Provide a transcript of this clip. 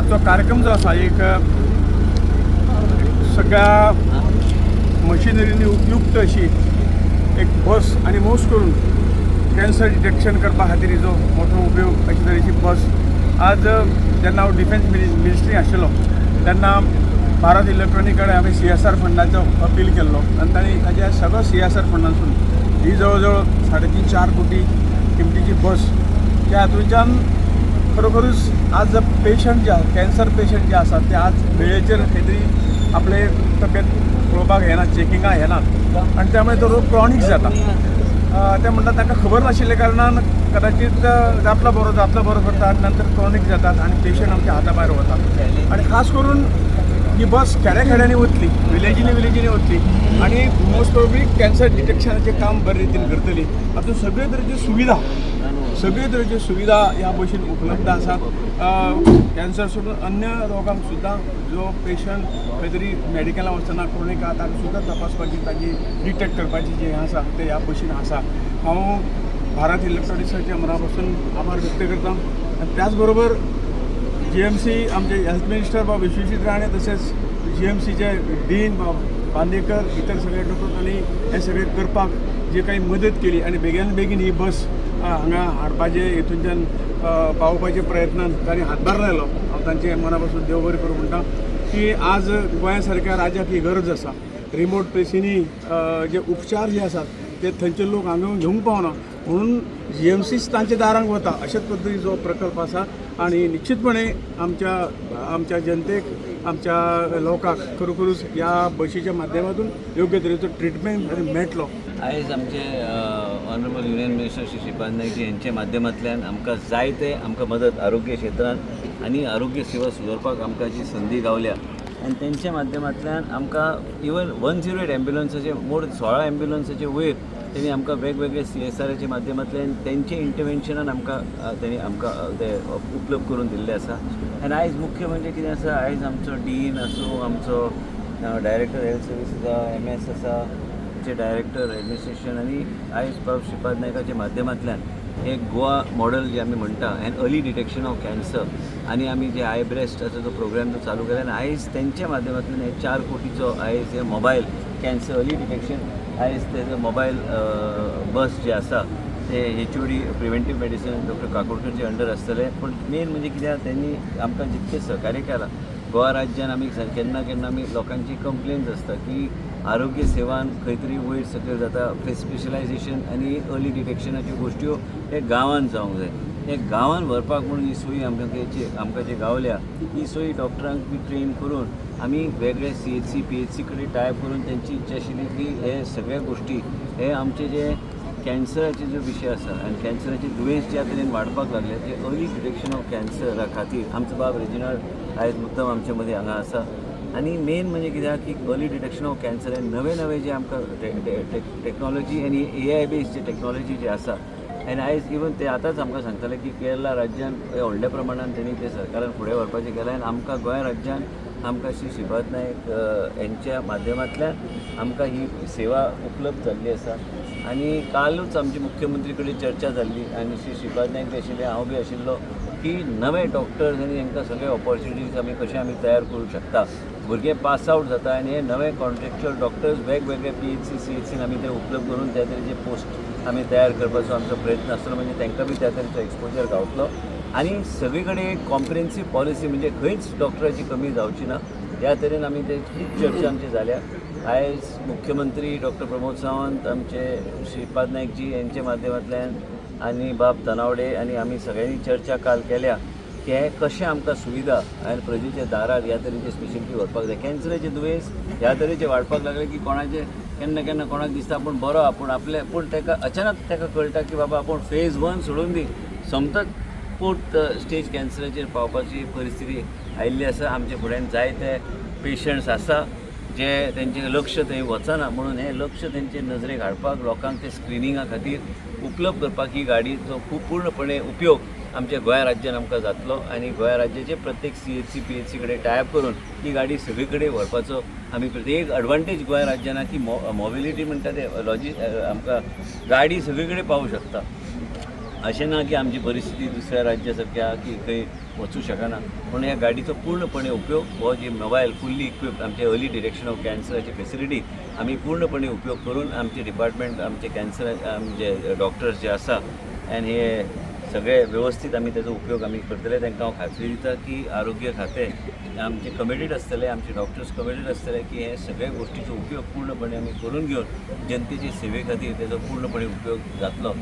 आमचो कार्यक्रम जो आसा एक सगळ्या मशिनरीनी उपयुक्त अशी एक बस आणि मोस्ट करून कॅन्सर डिटेक्शन करपा खातीर जो मोठो उपयोग अशी तरेची बस आज जेन्ना हांव डिफेन्स मिनिस्ट्री आशिल्लो तेन्ना भारत इलेक्ट्रॉनिक कडेन हांवें CSR फंडाचो अपील केल्लो आनी तांणी ताच्या सगळो CSR फंडांसून ही जवळ जवळ 3.5-4 कोटी किमतीची बस त्या हातूंतल्यान खरोखरूच आज पेशंट जे कॅन्सर पेशंट जे आसात ते आज वेळेचेर खंय तरी आपले तब्येत पळोवपाक येनात चेकिंगाक येनात आनी त्यामुळे तो रोग क्रॉनीक जाता ते म्हणटात तांकां खबर नाशिल्ले कारणान कदाचित जातलो बरो करता आनी नंतर क्रॉनीक जातात आनी पेशंट आमच्या हाता भायर वतात आनी खास करून ही बस खेड्यांनी वतली विलेजींनी वतली आणि मोस्ट प्रोबेबली कॅन्सर डिटेक्शनाचें काम बरे रितीन करतली हातूंत सगळे तरेच्यो सुविधा ह्या बशीन उपलब्ध आसात कॅन्सर सोडून अन्य रोगांक सुद्दां जो पेशंट खंय तरी मेडिकलां वचना क्रॉनीक आहा ताका सुद्दां तपासपाची ताची डिटेक्ट करपाची जे आसा ते ह्या बशीन आसा हांव भारत इलेक्ट्रॉनिक्साच्या मना पासून आभार व्यक्त करता आनी त्याच बरोबर GMC आमचे हेल्थ मिनिस्टर बाब विश्वजीत राणे तसेच GMCचे डीन बाब बांदेकर इतर सगळे डॉक्टरांनी हे सगळे करपाक जे काही मदत केली आणि बेगीन ही बस हांगा हाडपाचे हितूंतल्यान पावोवपाचे प्रयत्नान तांणी हातभार लायलो हांव तांचे मना पासून देव बरें करूं म्हणटा की आज गोंया सारक्या राज्याक ही गरज आसा रिमोट प्लेसींनी जे उपचार जे आसात ते थंयचे लोक हांगा घेवंक पावना म्हणून GMCच तांच्या दारांक वता अशाच पद्दतीचो प्रकल्प आसा आणि निश्चितपणे आमच्या जनतेक आमच्या लोकांक खरोखरूच ह्या बशीच्या माध्यमातून योग्य तरेचो ट्रिटमेंट मेळटलो आयज आमचे honourable union minister Shri Shripad Naik यांच्या माध्यमांतल्यान आमकां जायते आमकां मदत आरोग्य क्षेत्रांत आनी आरोग्य सेवा सुदारपाक आमकां जी संदी गावल्या आनी तेंच्या माध्यमांतल्यान आमकां इवन 108 एम्ब्युलन्साचे मोड 16 एम्ब्युलन्साचे वयर तेणी आमकां वेगवेगळे CSRचे माध्यमांतल्यान तेंचे इंटरवेन्शनान तेणी आमकां ते उपलब्ध करून दिल्ले आसा आनी आयज मुख्य म्हणजे कितें आसा आयज आमचो डीन आसूं आमचो डायरेक्टर हेल्थ सर्विसीस आसा MS आसा आमचे डायरेक्टर एडमिनिस्ट्रेशन आनी आयज बाब श्रीपाद नायकाच्या माध्यमांतल्यान हे गोवा मॉडेल जे आमी म्हणटा an early detection of cancer आनी आमी जे आय ब्रेस्ट असो जो प्रोग्राम जो चालू केला आनी आयज तेंच्या माध्यमांतल्यान हे 4 कोटीचो आयज हे मोबायल कॅन्सर अर्ली डिटेक्शन आयज तेजो मोबायल बस जे आसा ते HOD प्रिव्हेंटीव मेडिसीन डॉक्टर काकोडकरचे अंडर आसतले पण मेन म्हणजे कित्याक त्यांनी आमकां जितकें सहकार्य केलां गोवा राज्यान आमी केन्ना आमी लोकांची कंप्लेन्स आसता की आरोग्य सेवान खंय तरी वयर सकयल जाता स्पेशलायझेशन आनी अर्ली डिटेक्शनाच्यो गोश्ट्यो हे गांवांत जावंक जाय हे गांवांत व्हरपाक म्हणून ही सोयी आमकां जे गावल्या ही सोयी डॉक्टरांक बी ट्रेन करून आमी वेगळे CHC PHC कडेन टायप करून तेंची इच्छा आशिल्ली की हे सगळ्या गोश्टी हे आमचे जे कॅन्सराचे जो विशय आसा आनी कॅन्सराचे दुयेंस ज्या तरेन वाडपाक लागले ते अर्ली डिटेक्शन ऑफ कॅन्सरा खातीर आमचो बाब रेजिनाल्ड आयज मुद्दम आमचे मदीं हांगा आसा आनी मेन म्हणजे कित्याक की अर्ली डिटेक्शन ऑफ कॅन्सर हे नवे जे आमकां टेक्नॉलॉजी आनी AI बेस्ड जे टेक्नॉलॉजी जे आसा आनी आयज इवन ते आतांच आमकां सांगताले की केरला राज्यान व्हडल्या प्रमाणान तेणी ते सरकारान फुडें व्हरपाचें केलें आनी आमकां गोंय राज्यान आमकां श्री श्रीपाद नायक यांच्या माध्यमांतल्यान आमकां ही सेवा उपलब्ध जाल्ली आसा आनी कालूच आमची मुख्यमंत्री कडेन चर्चा जाल्ली आनी श्री श्रीपाद नायक बी आशिल्ले हांव बी आशिल्लो की नवे डॉक्टर्स आनी तांकां सगळे ऑपॉर्च्युनिटीज आमी कशे आमी तयार करूंक शकता भुरगे पास आउट जाता आनी हे नवे कॉन्ट्रॅक्च्युअल डॉक्टर्स वेगवेगळे PHC CHCन आमी ते उपलब्ध करून त्या तरेचे पोस्ट आमी तयार करपाचो आमचो प्रयत्न आसतलो म्हणजे तांकां बी त्या तरेचो एक्सपोजर गावतलो आनी सगळे कडेन एक कॉम्प्रिहेन्सीव पॉलिसी म्हणजे खंयच डॉक्टराची कमी जावची ना ह्या तरेन आमी ते खूब चर्चा आमची जाल्या आयज मुख्यमंत्री डॉक्टर प्रमोद सावंत आमचे श्रीपाद नायकजी यांच्या माध्यमांतल्यान आनी बाब तनावडे आनी आमी सगळ्यांनी चर्चा काल केल्या की हे कशें आमकां सुविधा आनी प्रजेच्या दारार ह्या तरेचे स्पेशलिटी व्हरपाक जाय कॅन्सराचे दुयेंस ह्या तरेचे वाडपाक लागले की कोणाचे केन्ना कोणाक दिसता आपूण बरो आपूण आपले पूण ताका अचानक ताका कळटा की बाबा आपूण फेज 1 सोडून दी समतच 4th स्टेज कॅन्सराचेर पावपाची परिस्थिती आयिल्ली आसा आमचे फुड्यान जायते पेशंट्स आसा जे तेंचें लक्ष थंय वचना म्हणून हें लक्ष तेंचे नजरेक हाडपाक लोकांक ते स्क्रिनिंगा खातीर उपलब्ध करपाक ही गाडयेचो खूब पूर्णपणे उपयोग आमच्या गोंय राज्यान आमकां जातलो आनी गोंय राज्याचे प्रत्येक CHC PHC कडेन टायप करून ही गाडी सगळे कडेन व्हरपाचो आमी एक एडवांटेज गोंय राज्यान की मोबिलिटी म्हणटा ते आमकां गाडी सगळे कडेन पावूं शकता अशें ना की आमची परिस्थिती दुसऱ्या राज्या सारक्या की खंय वचूं शकना, पूण ह्या गाडीचो पूर्णपणे उपयोग हो जी मोबायल फुल्ली इक्विप्ड आमचे अर्ली डिटेक्शन ऑफ कॅन्सराची फेसिलिटी आमी पूर्णपणे उपयोग करून आमचे डिपार्टमेंट आमचे कॅन्सर आमचे डॉक्टर्स जे आसा आनी हे सगळे व्यवस्थीत आमी तेजो उपयोग आमी करतले. तांकां हांव खात्री दिता की आरोग्य खातें आमचे कमिटेड आसतले, आमचे डॉक्टर्स कमिटेड आसतले की हे सगळ्या गोष्टीचो उपयोग पूर्णपणे आमी करून घेवन जनतेचे सेवे खातीर तेजो पूर्णपणे उपयोग जातलो.